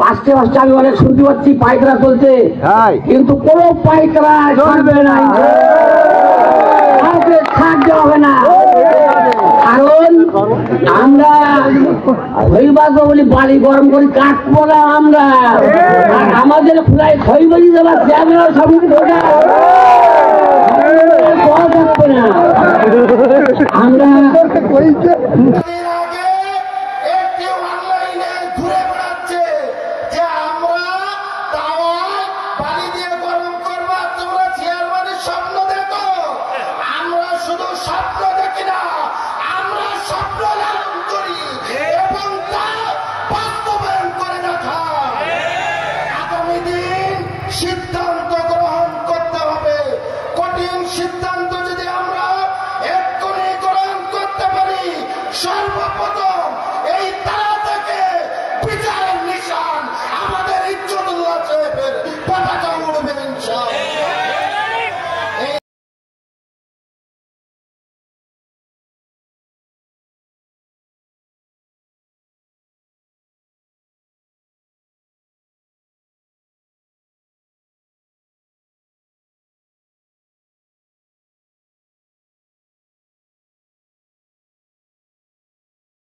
পাঁচটা আমি অনেক শুনতে পাচ্ছি পাইকারা চলছে, কিন্তু কোন পাইকারা চলবে না, ছাড় দেওয়া হবে না। কারণ আমরা হইবাগো বলি বাড়ি গরম করে কাটবো না আমরা, আমাদের খোলায় ছয় বাজি দেওয়ার চেয়ারম্যান সমিতি থাকবে না। আমরা সিদ্ধান্ত গ্রহণ করতে হবে। কঠিন সিদ্ধান্ত যদি আমরা এক্ষুনি গ্রহণ করতে পারি, সর্বপ্রথম এই তারা থেকে বিচার